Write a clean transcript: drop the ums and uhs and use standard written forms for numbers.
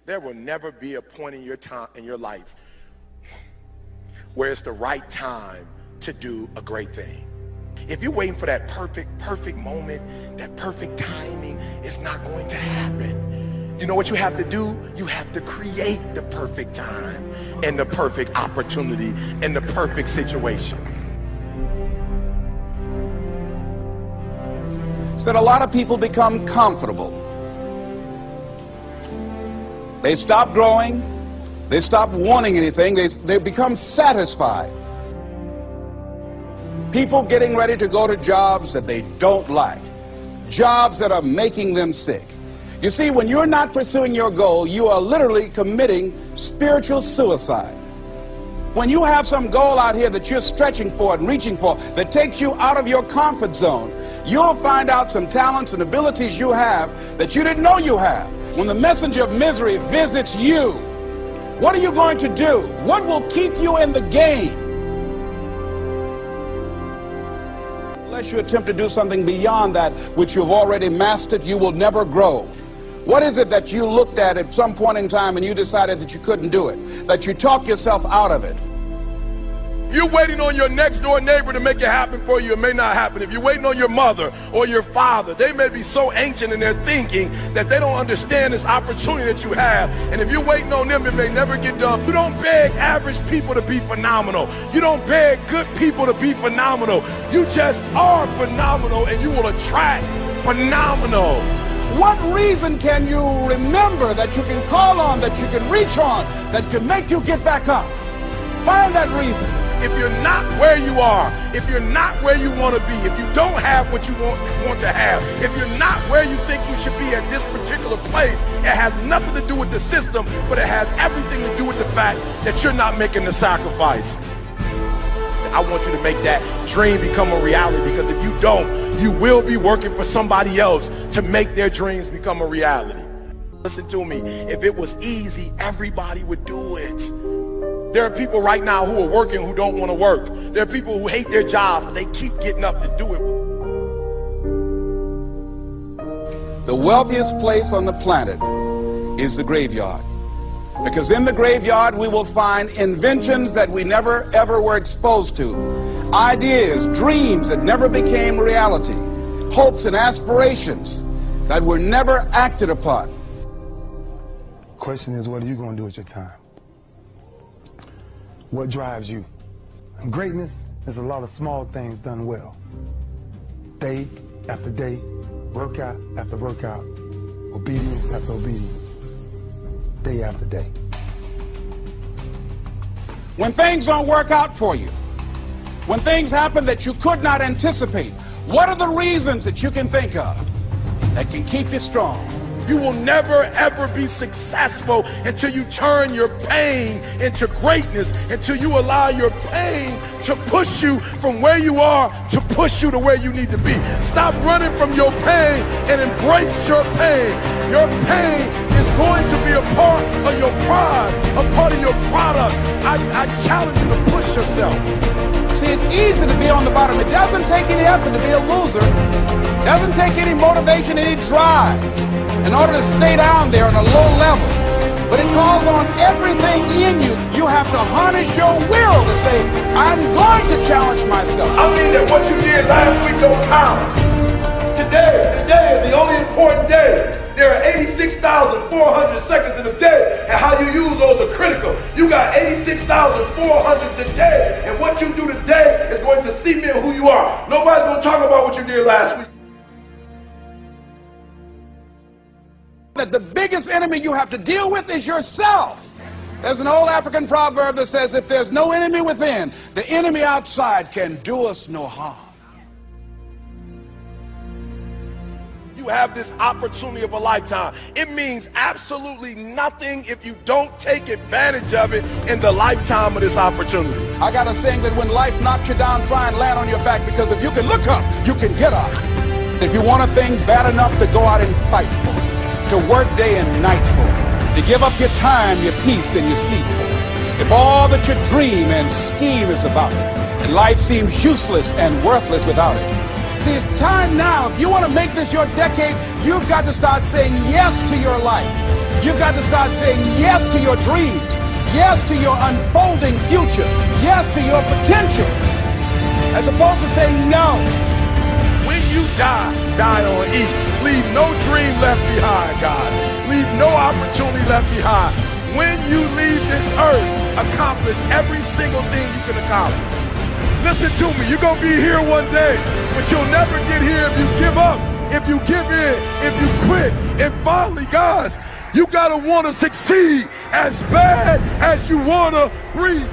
There will never be a point in your time in your life where it's the right time to do a great thing. If you're waiting for that perfect moment, that perfect timing, it's not going to happen. You know what you have to do? You have to create the perfect time and the perfect opportunity and the perfect situation. So that a lot of people become comfortable. They stop growing. They stop wanting anything. They become satisfied. People getting ready to go to jobs that they don't like. Jobs that are making them sick. You see, when you're not pursuing your goal, you are literally committing spiritual suicide. When you have some goal out here that you're stretching for and reaching for that takes you out of your comfort zone, you'll find out some talents and abilities you have that you didn't know you have. When the messenger of misery visits you, what are you going to do? What will keep you in the game? Unless you attempt to do something beyond that which you've already mastered, you will never grow. What is it that you looked at some point in time and you decided that you couldn't do it? That you talk yourself out of it? You're waiting on your next door neighbor to make it happen for you. It may not happen. If you're waiting on your mother or your father, they may be so ancient in their thinking that they don't understand this opportunity that you have. And if you're waiting on them, it may never get done. You don't beg average people to be phenomenal. You don't beg good people to be phenomenal. You just are phenomenal, and you will attract phenomenal. What reason can you remember that you can call on, that you can reach on, that can make you get back up? Find that reason. If you're not where you are, if you're not where you want to be, if you don't have what you want to have, if you're not where you think you should be at this particular place, it has nothing to do with the system, but it has everything to do with the fact that you're not making the sacrifice. I want you to make that dream become a reality, because if you don't, you will be working for somebody else to make their dreams become a reality. Listen to me, if it was easy, everybody would do it. There are people right now who are working who don't want to work. There are people who hate their jobs, but they keep getting up to do it. The wealthiest place on the planet is the graveyard. Because in the graveyard we will find inventions that we never ever were exposed to. Ideas, dreams that never became reality. Hopes and aspirations that were never acted upon. Question is, what are you going to do with your time? What drives you? And greatness is a lot of small things done well. Day after day, workout after workout, obedience after obedience, day after day. When things don't work out for you, when things happen that you could not anticipate, what are the reasons that you can think of that can keep you strong? You will never ever be successful until you turn your pain into greatness, until you allow your pain to push you from where you are to push you to where you need to be. Stop running from your pain and embrace your pain. Your pain is going to be a part of your prize, a part of your product. I challenge you to push yourself. See, it's easy to be on the bottom. It doesn't take any effort to be a loser. It doesn't take any motivation, any drive in order to stay down there on a low level. But it calls on everything in you. You have to harness your will to say, I'm going to challenge myself. I mean that what you did last week don't count. Today is the only important day. There are 86,400 seconds in a day, and how you use those are critical. You got 86,400 today, and what you do today is going to cement who you are. Nobody's going to talk about what you did last week. That the biggest enemy you have to deal with is yourself. There's an old African proverb that says, if there's no enemy within, the enemy outside can do us no harm. You have this opportunity of a lifetime. It means absolutely nothing if you don't take advantage of it in the lifetime of this opportunity. I got a saying that when life knocks you down, try and land on your back, because if you can look up, you can get up. If you want a thing bad enough to go out and fight for it, to work day and night for it, to give up your time, your peace, and your sleep for it. If all that you dream and scheme is about it, and life seems useless and worthless without it, See, it's time now. If you want to make this your decade, you've got to start saying yes to your life. You've got to start saying yes to your dreams, yes to your unfolding future, yes to your potential, as opposed to saying no. When you die, die on E. Leave no dream left behind, guys. Leave no opportunity left behind. When you leave this earth, accomplish every single thing you can accomplish. Listen to me, you're going to be here one day, but you'll never get here if you give up, if you give in, if you quit. And finally, guys, you got to want to succeed as bad as you want to breathe.